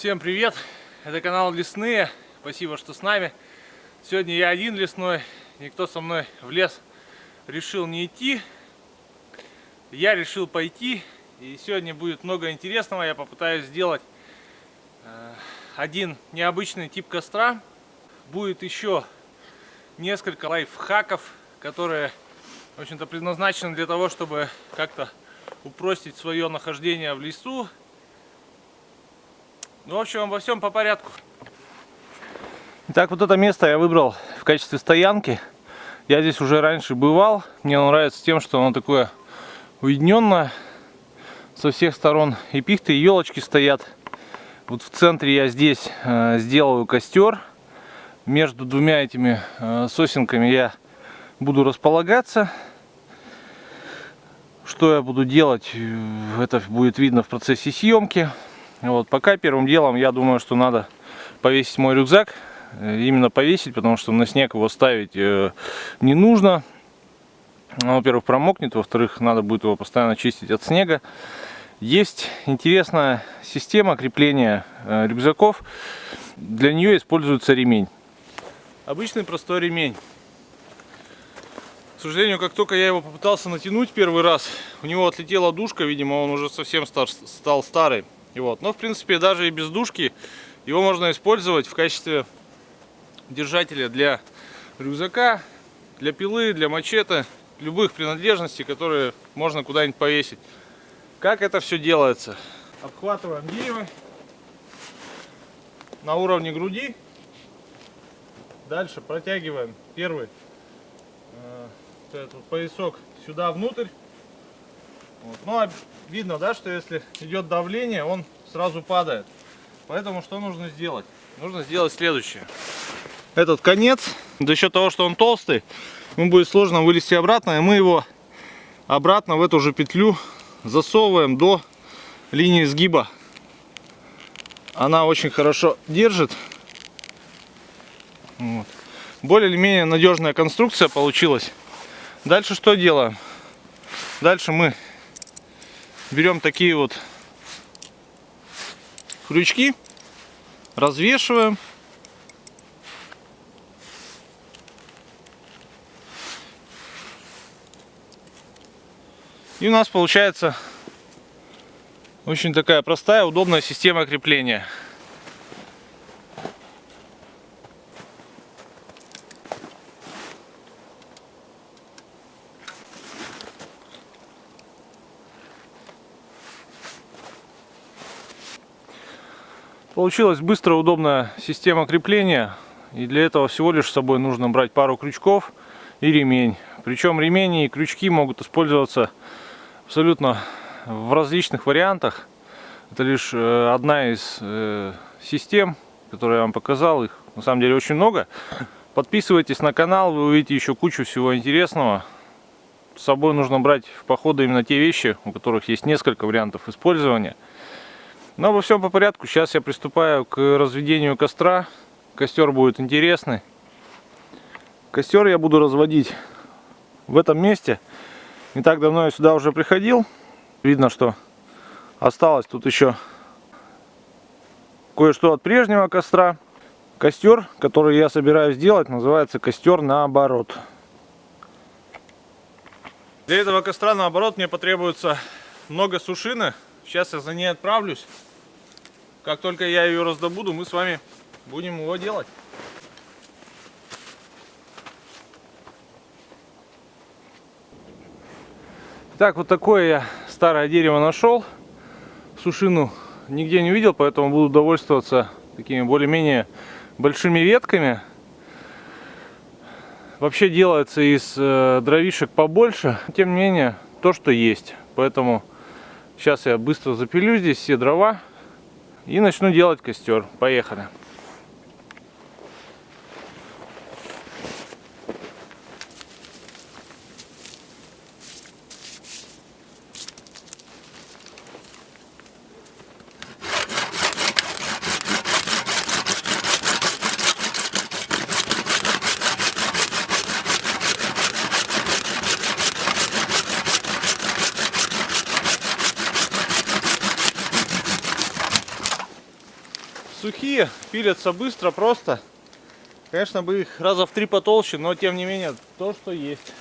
Всем привет! Это канал Лесные. Спасибо, что с нами. Сегодня я один лесной. Никто со мной в лес решил не идти. Я решил пойти. И сегодня будет много интересного. Я попытаюсь сделать один необычный тип костра. Будет еще несколько лайфхаков, которые, в общем-то, предназначены для того, чтобы как-то упростить свое нахождение в лесу. Ну, в общем, обо всем по порядку. Итак, вот это место я выбрал в качестве стоянки. Я здесь уже раньше бывал. Мне оно нравится тем, что оно такое уединенное. Со всех сторон и пихты, и елочки стоят. Вот в центре я здесь сделаю костер. Между двумя этими сосенками я буду располагаться. Что я буду делать, это будет видно в процессе съемки. Вот, пока первым делом я думаю, что надо повесить мой рюкзак. Именно повесить, потому что на снег его ставить не нужно. Во-первых, промокнет, во-вторых, надо будет его постоянно чистить от снега. Есть интересная система крепления рюкзаков. Для нее используется ремень. Обычный простой ремень. К сожалению, как только я его попытался натянуть первый раз, у него отлетела дужка, видимо, он уже совсем стал старый. И вот. Но в принципе даже и без дужки его можно использовать в качестве держателя для рюкзака, для пилы, для мачете, любых принадлежностей, которые можно куда-нибудь повесить. Как это все делается? Обхватываем дерево на уровне груди. Дальше протягиваем первый этот поясок сюда внутрь. Вот. Ну, а видно, да, что если идет давление, он сразу падает. Поэтому что нужно сделать? Нужно сделать следующее. Этот конец, за счет того, что он толстый, ему будет сложно вылезти обратно, и мы его обратно в эту же петлю засовываем до линии сгиба. Она очень хорошо держит. Вот. Более или менее надежная конструкция получилась. Дальше что делаем? Дальше мы берем такие вот крючки, развешиваем. И у нас получается очень такая простая, удобная система крепления. Получилась быстрая, удобная система крепления. И для этого всего лишь с собой нужно брать пару крючков и ремень. Причем ремень и крючки могут использоваться абсолютно в различных вариантах. Это лишь одна из систем, которую я вам показал. Их на самом деле очень много. Подписывайтесь на канал, вы увидите еще кучу всего интересного. С собой нужно брать в походы именно те вещи, у которых есть несколько вариантов использования. Но обо всем по порядку. Сейчас я приступаю к разведению костра. Костер будет интересный. Костер я буду разводить в этом месте. Не так давно я сюда уже приходил. Видно, что осталось тут еще кое-что от прежнего костра. Костер, который я собираюсь сделать, называется костер наоборот. Для этого костра наоборот мне потребуется много сушины. Сейчас я за ней отправлюсь. Как только я ее раздобуду, мы с вами будем его делать. Так, вот такое я старое дерево нашел. Сушину нигде не увидел, поэтому буду довольствоваться такими более-менее большими ветками. Вообще делается из дровишек побольше, тем не менее то, что есть. Поэтому сейчас я быстро запилю здесь все дрова и начну делать костер. Поехали. сухие, пилятся быстро, просто. Конечно, бы их раза в 3 потолще, но тем не менее то, что есть.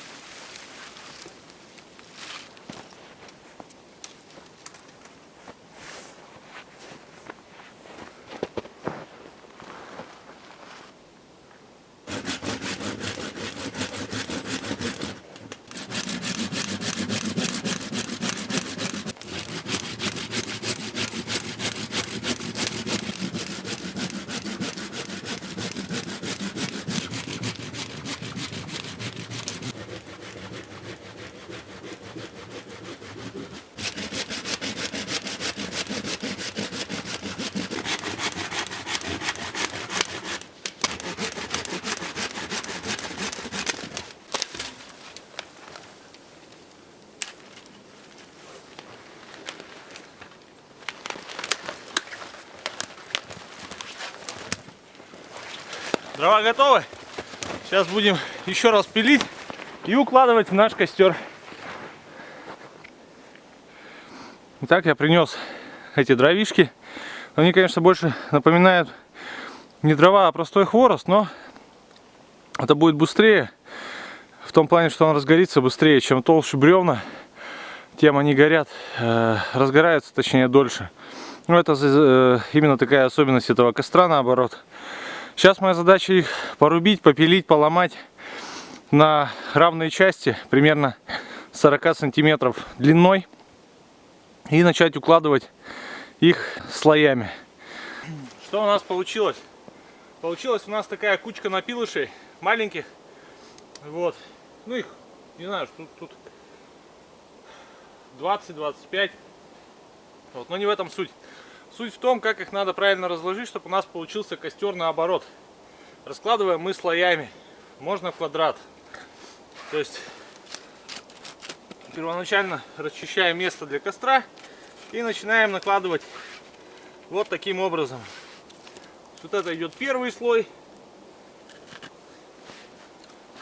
Дрова готовы. Сейчас будем еще раз пилить и укладывать в наш костер. Итак, я принес эти дровишки. Они, конечно, больше напоминают не дрова, а простой хворост, но это будет быстрее. В том плане, что он разгорится быстрее. Чем толще бревна, тем они горят, разгораются, точнее, дольше. Но это именно такая особенность этого костра, наоборот. Сейчас моя задача их порубить, попилить, поломать на равные части, примерно 40 сантиметров длиной, и начать укладывать их слоями. Что у нас получилось? Получилась у нас такая кучка напилышей маленьких. Вот. Ну их, не знаю, тут 20-25. Вот. Но не в этом суть. Суть в том, как их надо правильно разложить, чтобы у нас получился костер наоборот. Раскладываем мы слоями. Можно в квадрат. То есть первоначально расчищаем место для костра и начинаем накладывать вот таким образом. Вот это идет первый слой.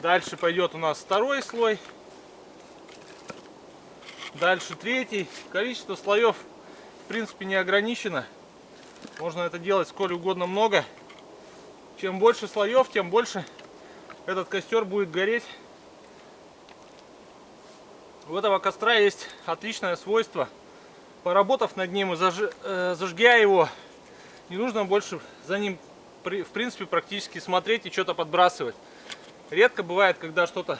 Дальше пойдет у нас второй слой. Дальше третий. Количество слоев в принципе не ограничено. Можно это делать сколь угодно много. Чем больше слоев, тем больше этот костер будет гореть. У этого костра есть отличное свойство. Поработав над ним и зажгя его, не нужно больше за ним в принципе практически смотреть и что-то подбрасывать. Редко бывает, когда что-то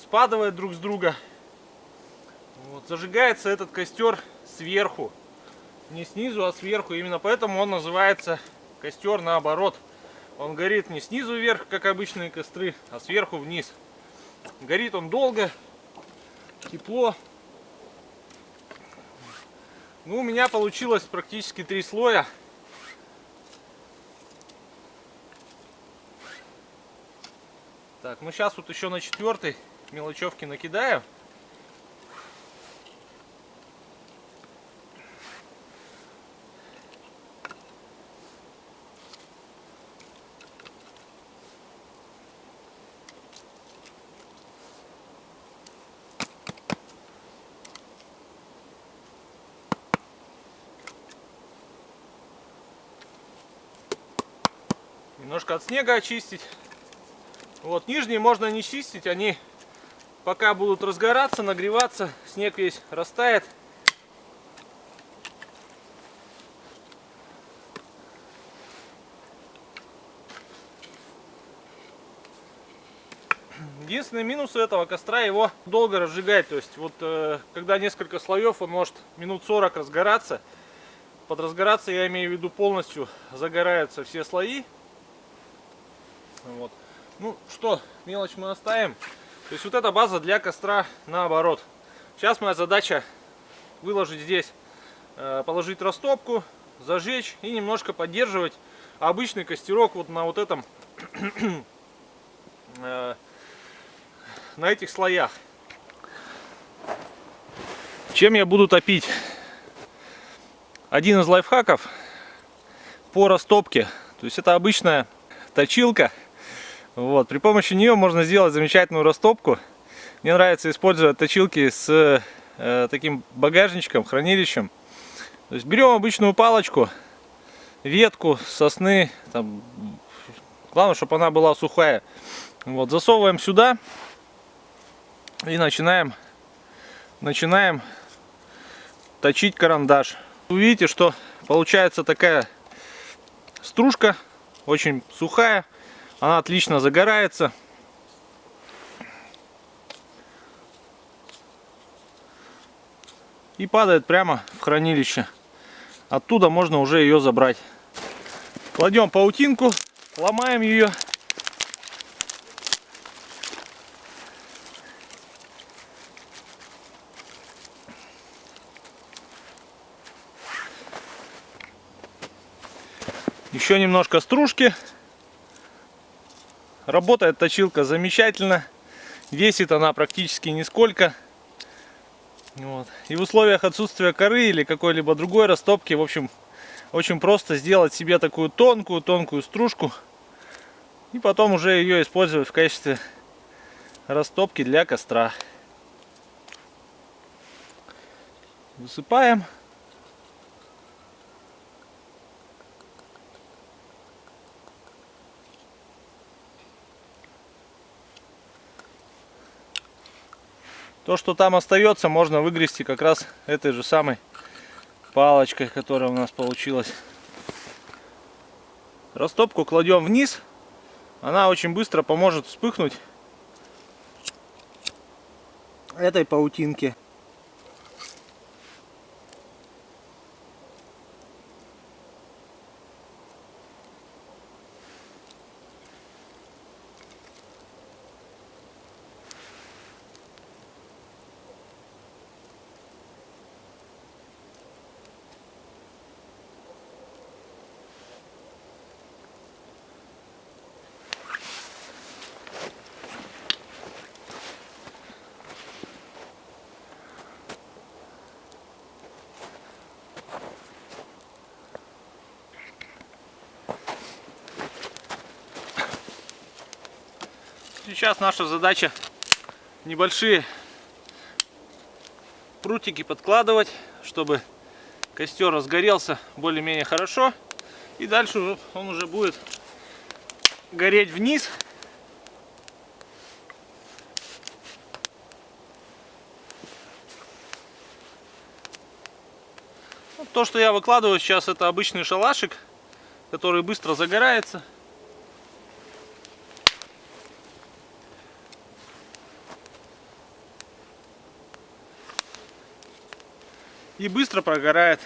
спадает друг с друга. Вот. Зажигается этот костер сверху. Не снизу, а сверху. Именно поэтому он называется костер наоборот. Он горит не снизу вверх, как обычные костры, а сверху вниз. Горит он долго, тепло. Ну, у меня получилось практически 3 слоя. Так, ну сейчас вот еще на 4-й мелочевки накидаю. Немножко от снега очистить. Вот, нижние можно не чистить, они пока будут разгораться, нагреваться, снег весь растает. Единственный минус у этого костра — его долго разжигать. То есть вот когда несколько слоев, он может минут 40 разгораться. Под разгораться я имею в виду полностью загораются все слои. Вот. Ну что, мелочь мы оставим. То есть вот эта база для костра наоборот. Сейчас моя задача выложить здесь, положить растопку, зажечь и немножко поддерживать обычный костерок вот на вот этом, на этих слоях. Чем я буду топить? Один из лайфхаков по растопке. То есть это обычная точилка. Вот, при помощи нее можно сделать замечательную растопку. Мне нравится использовать точилки с таким багажничком, хранилищем. То есть берем обычную палочку ветку сосны. Там, главное, чтобы она была сухая. Вот, засовываем сюда и начинаем точить карандаш. Вы видите, что получается такая стружка, очень сухая, она отлично загорается. И падает прямо в хранилище. Оттуда можно уже ее забрать. Кладем паутинку, ломаем ее. Еще немножко стружки. Работает точилка замечательно. Весит она практически нисколько. Вот. И в условиях отсутствия коры или какой-либо другой растопки, в общем, очень просто сделать себе такую тонкую стружку. И потом уже ее использовать в качестве растопки для костра. Высыпаем. То, что там остается, можно выгрести как раз этой же самой палочкой, которая у нас получилась. Растопку кладем вниз. Она очень быстро поможет вспыхнуть этой паутинке. Сейчас наша задача небольшие прутики подкладывать, чтобы костер разгорелся более-менее хорошо. И дальше он уже будет гореть вниз. Вот то, что я выкладываю сейчас, это обычный шалашик, который быстро загорается. И быстро прогорает.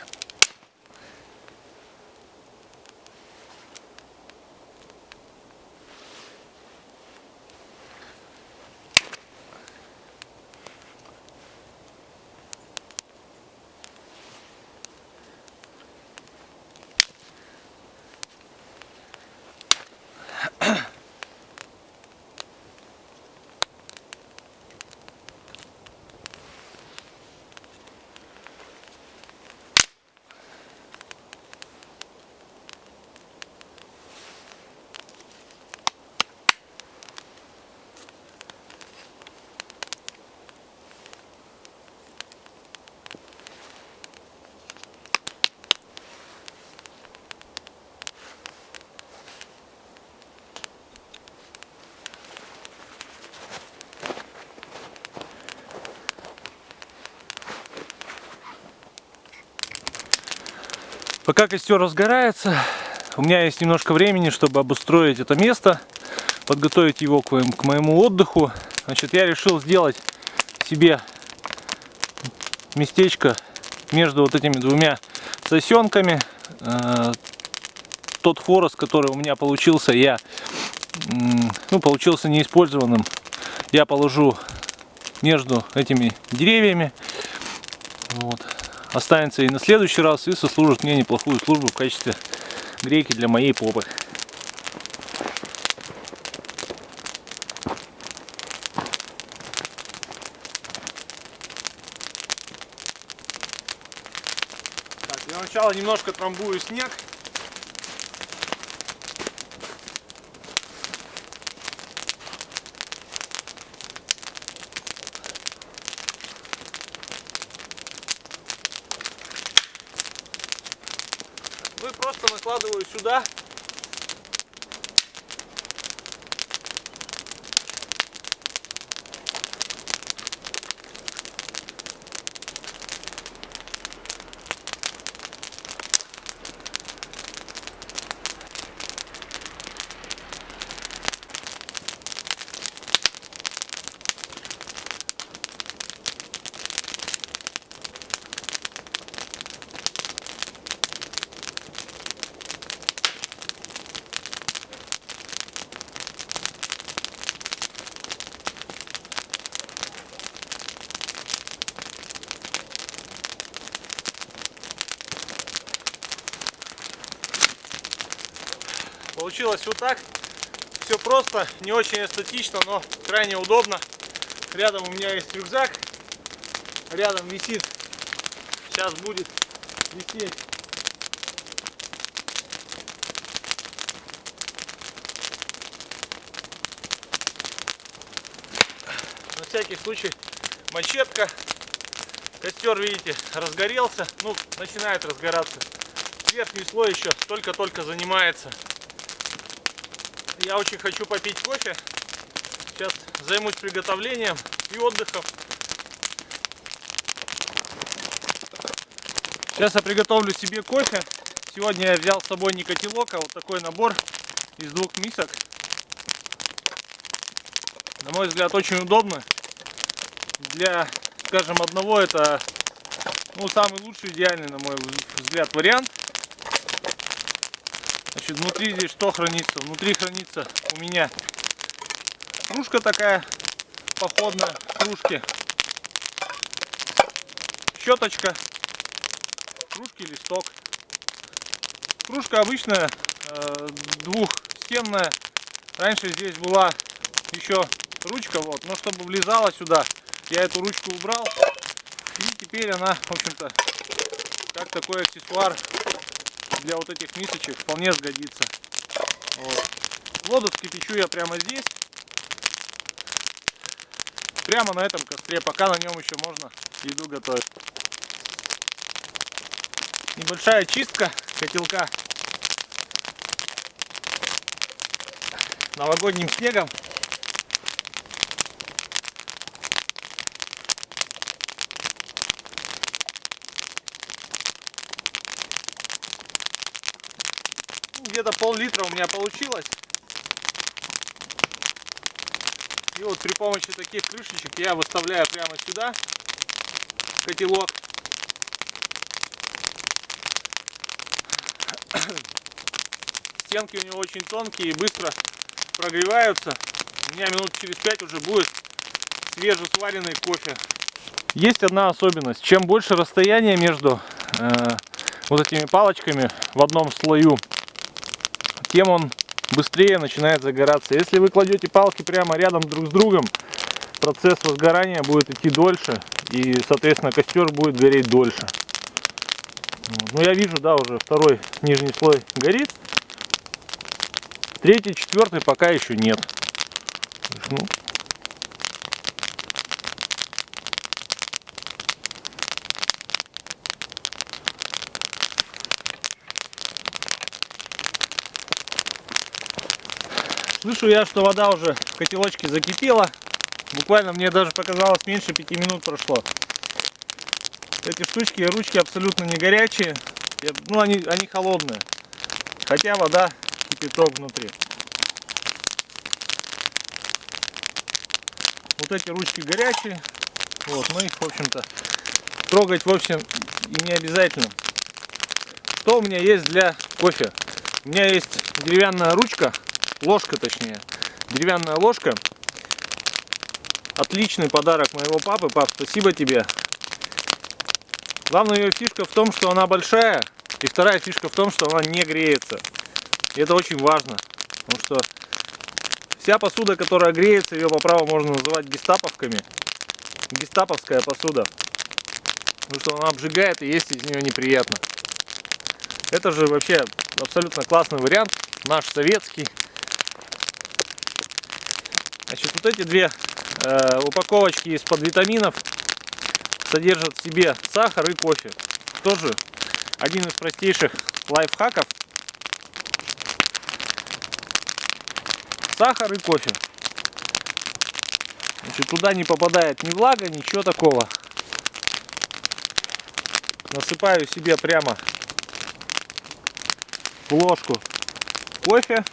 Пока костер разгорается, у меня есть немножко времени, чтобы обустроить это место, подготовить его к моему отдыху. Значит, я решил сделать себе местечко между вот этими двумя сосенками. Тот хворост, который у меня получился, получился неиспользованным, я положу между этими деревьями. Вот. Останется и на следующий раз, и сослужит мне неплохую службу в качестве грейки для моей попы. Так, для начала немножко трамбую снег. Вы просто просто накладываю сюда. Получилось вот так. Все просто, не очень эстетично, но крайне удобно. Рядом у меня есть рюкзак. Рядом висит, сейчас будет висеть на всякий случай мачетка. Костер, видите, разгорелся. Ну, начинает разгораться. Верхний слой еще только-только занимается. Я очень хочу попить кофе. Сейчас займусь приготовлением и отдыхом. Сейчас я приготовлю себе кофе. Сегодня я взял с собой не котелок, а вот такой набор из 2 мисок. На мой взгляд, очень удобно. Для, скажем, одного это, ну, самый лучший, идеальный, на мой взгляд, вариант. Значит, внутри здесь что хранится? Внутри хранится у меня кружка такая походная, кружки, щеточка, кружки, листок. Кружка обычная, двухстенная. Раньше здесь была еще ручка, вот, но чтобы влезала сюда, я эту ручку убрал. И теперь она, в общем-то, как такой аксессуар для вот этих мисочек вполне сгодится. Вот. Воду вскипячу я прямо здесь, прямо на этом костре, пока на нем еще можно еду готовить. Небольшая чистка котелка новогодним снегом. Где-то пол-литра у меня получилось. И вот при помощи таких крышечек я выставляю прямо сюда котелок. Стенки у него очень тонкие и быстро прогреваются. У меня минут через 5 уже будет свежесваренный кофе. Есть одна особенность. Чем больше расстояние между вот этими палочками в одном слою, тем он быстрее начинает загораться. Если вы кладете палки прямо рядом друг с другом, процесс возгорания будет идти дольше, и, соответственно, костер будет гореть дольше. Вот. Ну, я вижу, да, уже второй нижний слой горит. Третий, четвертый пока еще нет. Ну. Слышу я, что вода уже в котелочке закипела. Буквально мне даже показалось, меньше 5 минут прошло. Эти штучки, ручки абсолютно не горячие. Ну, они холодные. Хотя вода кипяток внутри. Вот эти ручки горячие. Вот, ну их, в общем-то, трогать вовсе и не обязательно. Что у меня есть для кофе? У меня есть деревянная ручка. Ложка, точнее. Деревянная ложка. Отличный подарок моего папы. Пап, спасибо тебе. Главная ее фишка в том, что она большая. И вторая фишка в том, что она не греется. И это очень важно. Потому что вся посуда, которая греется, ее по праву можно называть гестаповками. Гестаповская посуда. Потому что она обжигает, и есть из нее неприятно. Это же вообще абсолютно классный вариант. Наш советский. Значит, вот эти две упаковочки из-под витаминов содержат в себе сахар и кофе. Тоже один из простейших лайфхаков сахар и кофе. Значит, туда не попадает ни влага, ничего такого. Насыпаю себе прямо в ложку кофе,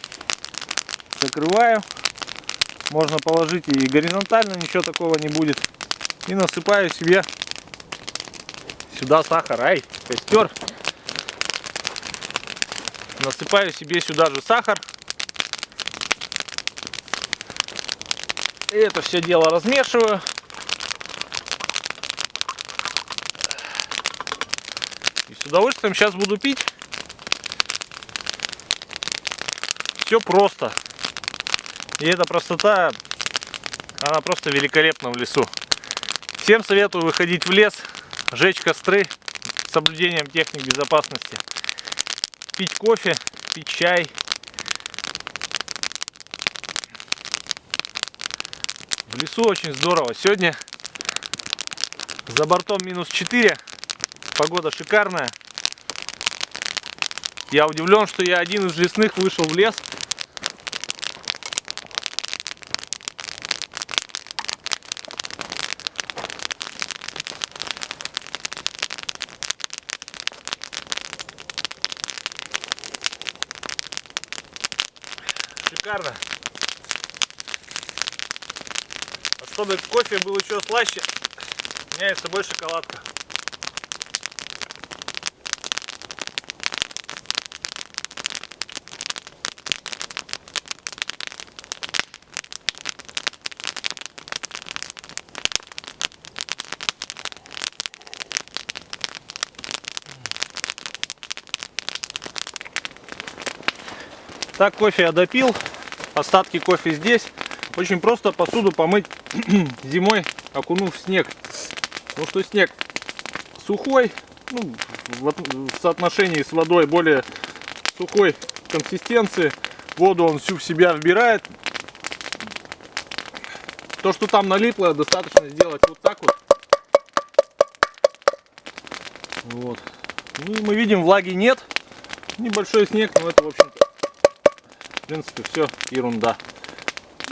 закрываю. Можно положить и горизонтально, ничего такого не будет. И насыпаю себе сюда сахар. Ай, костер. Насыпаю себе сюда же сахар. И это все дело размешиваю. И с удовольствием сейчас буду пить. Все просто. И эта простота, она просто великолепна в лесу. Всем советую выходить в лес, жечь костры с соблюдением техник безопасности. Пить кофе, пить чай. В лесу очень здорово. Сегодня за бортом -4. Погода шикарная. Я удивлен, что я один из лесных вышел в лес. Шикарно. А чтобы кофе был еще слаще, у меня есть с собой шоколадка. Так, кофе я допил. Остатки кофе здесь. Очень просто посуду помыть зимой, окунув в снег. Потому что снег сухой, ну, в соотношении с водой более сухой консистенции. Воду он всю в себя вбирает. То, что там налипло, достаточно сделать вот так вот. Вот. Ну и мы видим, влаги нет. Небольшой снег, но это, в общем-то, в принципе, все ерунда.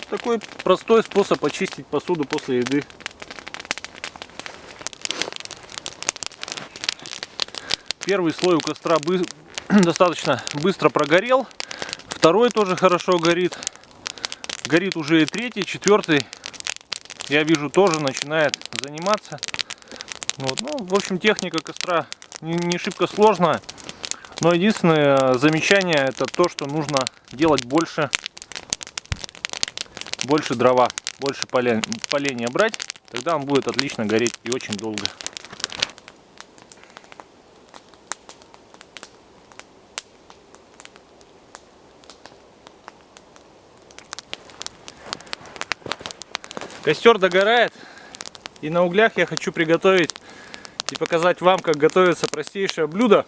Такой простой способ очистить посуду после еды. Первый слой у костра достаточно быстро прогорел. Второй тоже хорошо горит. Горит уже и третий, четвертый. Я вижу, тоже начинает заниматься. Вот. Ну, в общем, техника костра не шибко сложная. Но единственное замечание — это то, что нужно делать больше дрова, больше поленья брать. Тогда он будет отлично гореть и очень долго. Костер догорает, и на углях я хочу приготовить и показать вам, как готовится простейшее блюдо.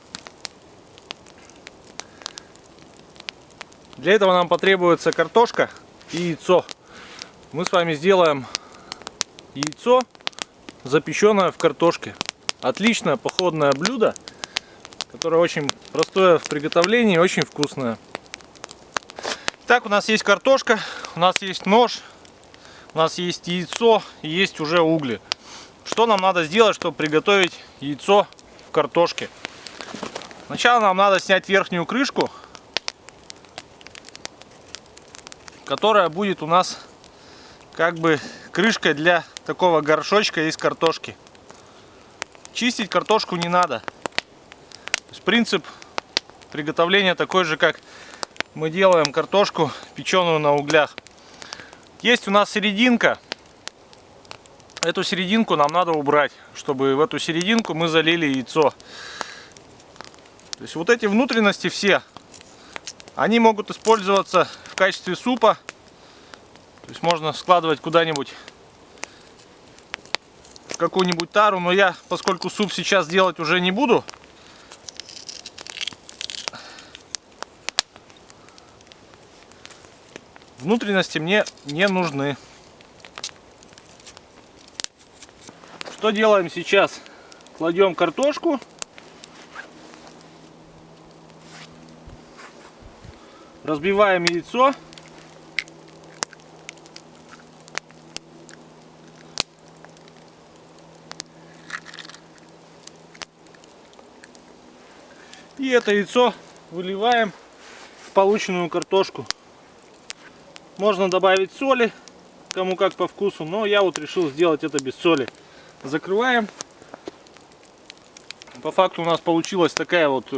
Для этого нам потребуется картошка и яйцо. Мы с вами сделаем яйцо, запеченное в картошке. Отличное походное блюдо, которое очень простое в приготовлении и очень вкусное. Так, у нас есть картошка, у нас есть нож, у нас есть яйцо и есть уже угли. Что нам надо сделать, чтобы приготовить яйцо в картошке? Сначала нам надо снять верхнюю крышку, которая будет у нас как бы крышкой для такого горшочка из картошки. Чистить картошку не надо. То есть принцип приготовления такой же, как мы делаем картошку, печеную на углях. Есть у нас серединка. Эту серединку нам надо убрать, чтобы в эту серединку мы залили яйцо. То есть вот эти внутренности все, они могут использоваться в качестве супа. То есть можно складывать куда-нибудь в какую-нибудь тару. Но я, поскольку суп сейчас делать уже не буду, внутренности мне не нужны. Что делаем сейчас? Кладем картошку. Разбиваем яйцо. И это яйцо выливаем в полученную картошку. Можно добавить соли, кому как по вкусу, но я вот решил сделать это без соли. Закрываем. По факту у нас получилась такая вот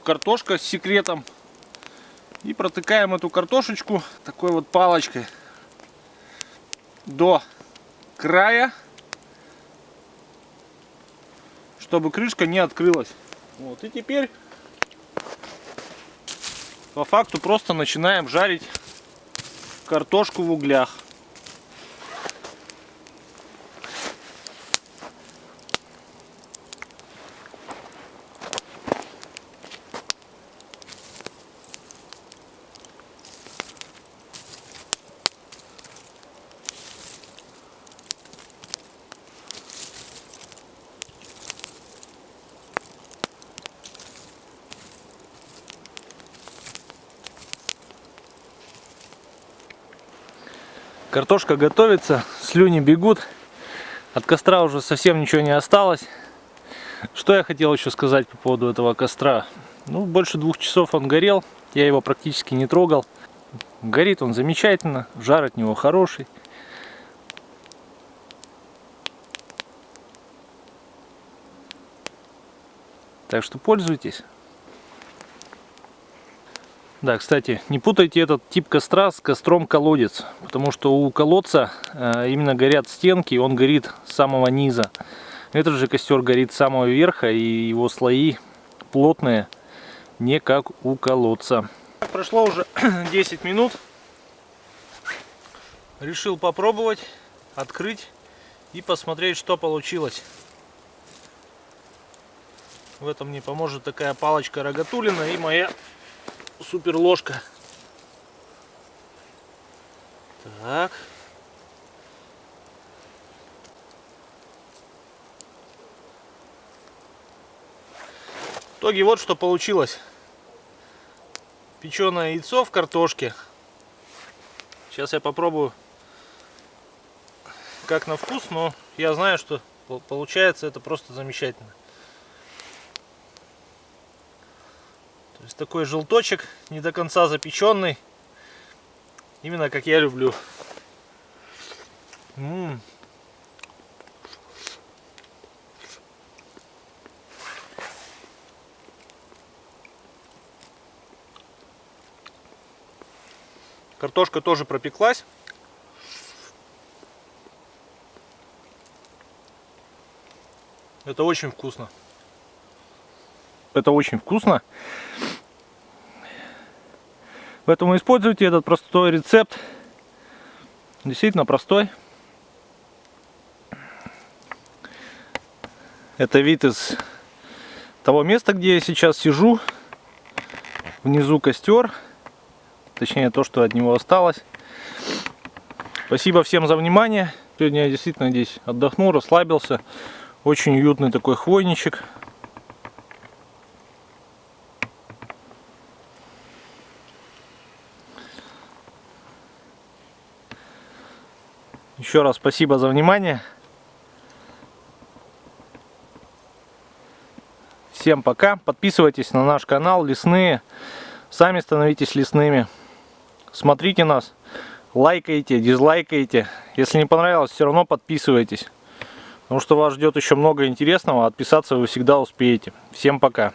картошка с секретом. И протыкаем эту картошечку такой вот палочкой до края, чтобы крышка не открылась. Вот. И теперь по факту просто начинаем жарить картошку в углях. Картошка готовится, слюни бегут, от костра уже совсем ничего не осталось. Что я хотел еще сказать по поводу этого костра? Ну, больше 2 часов он горел, я его практически не трогал. Горит он замечательно, жар от него хороший. Так что пользуйтесь. Да, кстати, не путайте этот тип костра с костром колодец, потому что у колодца именно горят стенки, и он горит с самого низа. Этот же костер горит с самого верха, и его слои плотные, не как у колодца. Прошло уже 10 минут. Решил попробовать, открыть и посмотреть, что получилось. В этом мне поможет такая палочка Рогатулина и моя супер ложка. Так. В итоге вот что получилось. Печеное яйцо в картошке. Сейчас я попробую, как на вкус, но я знаю, что получается это просто замечательно. То есть такой желточек, не до конца запеченный, именно как я люблю. Картошка тоже пропеклась. Это очень вкусно. Это очень вкусно. Поэтому используйте этот простой рецепт. Действительно простой. Это вид из того места, где я сейчас сижу. Внизу костер. Точнее, то, что от него осталось. Спасибо всем за внимание. Сегодня я действительно здесь отдохнул, расслабился. Очень уютный такой хвойничек. Еще раз спасибо за внимание. Всем пока. Подписывайтесь на наш канал Лесные. Сами становитесь лесными. Смотрите нас. Лайкайте, дизлайкайте. Если не понравилось, все равно подписывайтесь. Потому что вас ждет еще много интересного. Отписаться вы всегда успеете. Всем пока.